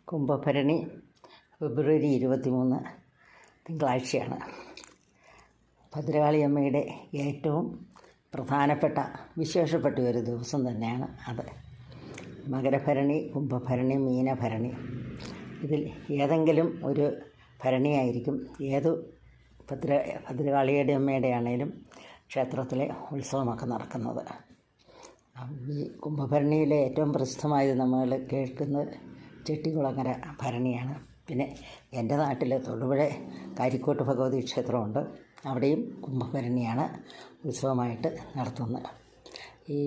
കുംഭഭരണി ഫെബ്രുവരി 23 തിങ്കളാഴ്ചയാണ്. ഭദ്രകാളിയമ്മയുടെ ഏറ്റവും പ്രധാനപ്പെട്ട വിശേഷപ്പെട്ട ഒരു ദിവസം തന്നെയാണ് അത്. മകരഭരണി, കുംഭഭരണി, മീനഭരണി, ഇതിൽ ഏതെങ്കിലും ഒരു ഭരണിയായിരിക്കും ഏതു ഭദ്രകാളിയുടെ അമ്മയുടെ ആണെങ്കിലും ക്ഷേത്രത്തിലെ ഉത്സവമൊക്കെ നടക്കുന്നത്. ഈ കുംഭഭരണിയിലെ ഏറ്റവും പ്രസിദ്ധമായത് നമ്മൾ കേൾക്കുന്നത് ചെട്ടികുളങ്ങര ഭരണിയാണ്. പിന്നെ എൻ്റെ നാട്ടിൽ തൊടുപുഴ കാരിക്കോട്ട് ഭഗവതി ക്ഷേത്രമുണ്ട്. അവിടെയും കുംഭഭരണിയാണ് ഉത്സവമായിട്ട് നടത്തുന്നത്. ഈ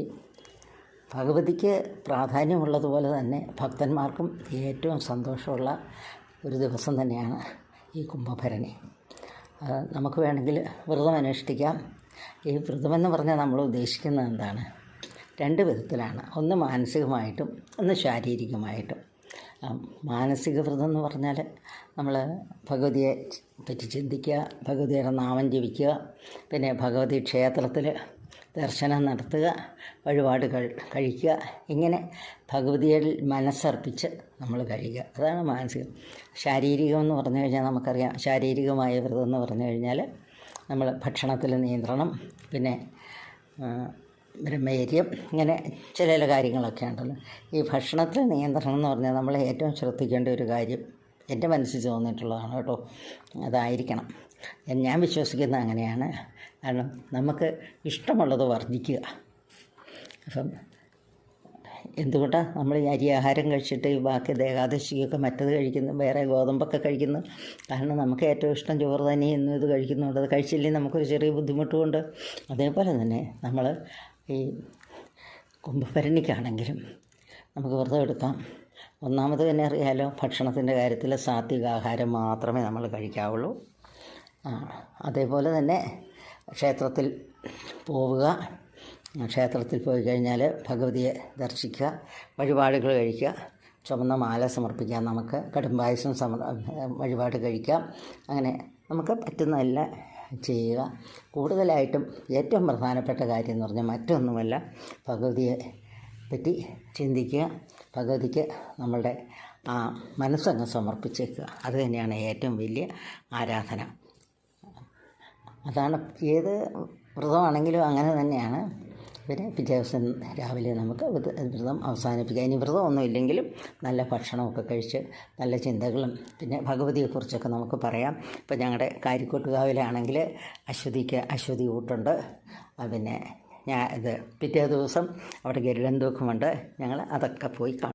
ഭഗവതിക്ക് പ്രാധാന്യമുള്ളതുപോലെ തന്നെ ഭക്തന്മാർക്കും ഏറ്റവും സന്തോഷമുള്ള ഒരു ദിവസം തന്നെയാണ് ഈ കുംഭഭരണി. നമുക്ക് വേണമെങ്കിൽ വ്രതം അനുഷ്ഠിക്കാം. ഈ വ്രതമെന്ന് പറഞ്ഞാൽ നമ്മൾ ഉദ്ദേശിക്കുന്നത് എന്താണ്? രണ്ട് വിധത്തിലാണ്. ഒന്ന് മാനസികമായിട്ടും ഒന്ന് ശാരീരികമായിട്ടും. മാനസിക വ്രതം എന്ന് പറഞ്ഞാൽ നമ്മൾ ഭഗവതിയെ പറ്റി ചിന്തിക്കുക, ഭഗവതിയുടെ നാമം ജപിക്കുക, പിന്നെ ഭഗവതി ക്ഷേത്രത്തിൽ ദർശനം നടത്തുക, വഴിപാടുകൾ കഴിക്കുക, ഇങ്ങനെ ഭഗവതിയിൽ മനസ്സർപ്പിച്ച് നമ്മൾ കഴിയുക. അതാണ് മാനസികം. ശാരീരികം എന്ന് പറഞ്ഞു കഴിഞ്ഞാൽ നമുക്കറിയാം, ശാരീരികമായ വ്രതം എന്ന് പറഞ്ഞു കഴിഞ്ഞാൽ നമ്മൾ ഭക്ഷണത്തിൽ നിയന്ത്രണം, പിന്നെ ബ്രഹ്മചര്യം, ഇങ്ങനെ ചില കാര്യങ്ങളൊക്കെ ഉണ്ടല്ലോ. ഈ ഭക്ഷണത്തിൽ നിയന്ത്രണം എന്ന് പറഞ്ഞാൽ നമ്മൾ ഏറ്റവും ശ്രദ്ധിക്കേണ്ട ഒരു കാര്യം എൻ്റെ മനസ്സിൽ തോന്നിയിട്ടുള്ളതാണ് കേട്ടോ. അതായിരിക്കണം. ഞാൻ വിശ്വസിക്കുന്നത് അങ്ങനെയാണ്. കാരണം നമുക്ക് ഇഷ്ടമുള്ളത് വർദ്ധിക്കുക. അപ്പം എന്തുകൊണ്ടാണ് നമ്മൾ ഈ അരി ആഹാരം കഴിച്ചിട്ട് ബാക്കി ഏകാദശിയൊക്കെ മറ്റത് കഴിക്കുന്നു, വേറെ ഗോതമ്പൊക്കെ കഴിക്കുന്നു? കാരണം നമുക്ക് ഏറ്റവും ഇഷ്ടം ചോറ് തന്നെ ഇന്നും ഇത് കഴിക്കുന്നുണ്ട്. അത് കഴിച്ചില്ലെങ്കിൽ നമുക്കൊരു ചെറിയ ബുദ്ധിമുട്ടുമുണ്ട്. അതേപോലെ തന്നെ നമ്മൾ ഈ കുംഭഭരണിക്കാണെങ്കിലും നമുക്ക് വ്രതം എടുക്കാം. ഒന്നാമത് തന്നെ അറിയാലോ, ഭക്ഷണത്തിൻ്റെ കാര്യത്തിൽ സാത്വിക ആഹാരം മാത്രമേ നമ്മൾ കഴിക്കാവുള്ളൂ. അതേപോലെ തന്നെ ക്ഷേത്രത്തിൽ പോവുക, ക്ഷേത്രത്തിൽ പോയി കഴിഞ്ഞാൽ ഭഗവതിയെ ദർശിക്കുക, വഴിപാടുകൾ കഴിക്കുക, ചുമന്ന മാല സമർപ്പിക്കാം, നമുക്ക് കടുംപായസം വഴിപാട് കഴിക്കാം. അങ്ങനെ നമുക്ക് പറ്റുന്നതെല്ലാം ചെയ്യുക. കൂടുതലായിട്ടും ഏറ്റവും പ്രധാനപ്പെട്ട കാര്യം എന്ന് പറഞ്ഞാൽ മറ്റൊന്നുമല്ല, ഭഗവതിയെ പറ്റി ചിന്തിക്കുക, ഭഗവതിക്ക് നമ്മളുടെ മനസ്സങ്ങ് സമർപ്പിച്ചേക്കുക. അത് തന്നെയാണ് ഏറ്റവും വലിയ ആരാധന. അതാണ് ഏത് വ്രതമാണെങ്കിലും അങ്ങനെ തന്നെയാണ്. പിന്നെ പിറ്റേ ദിവസം രാവിലെ നമുക്ക് വ്രതം അവസാനിപ്പിക്കാം. ഇനി വ്രതമൊന്നും ഇല്ലെങ്കിലും നല്ല ഭക്ഷണമൊക്കെ കഴിച്ച് നല്ല ചിന്തകളും പിന്നെ ഭഗവതിയെക്കുറിച്ചൊക്കെ നമുക്ക് പറയാം. ഇപ്പം ഞങ്ങളുടെ കാരിക്കോട്ടുകാവിലാണെങ്കിൽ അശ്വതി ഊട്ടുണ്ട്. പിന്നെ പിറ്റേ ദിവസം അവിടെ ഗരുഡൻ തൂക്കമുണ്ട്. ഞങ്ങൾ അതൊക്കെ പോയി കാണും.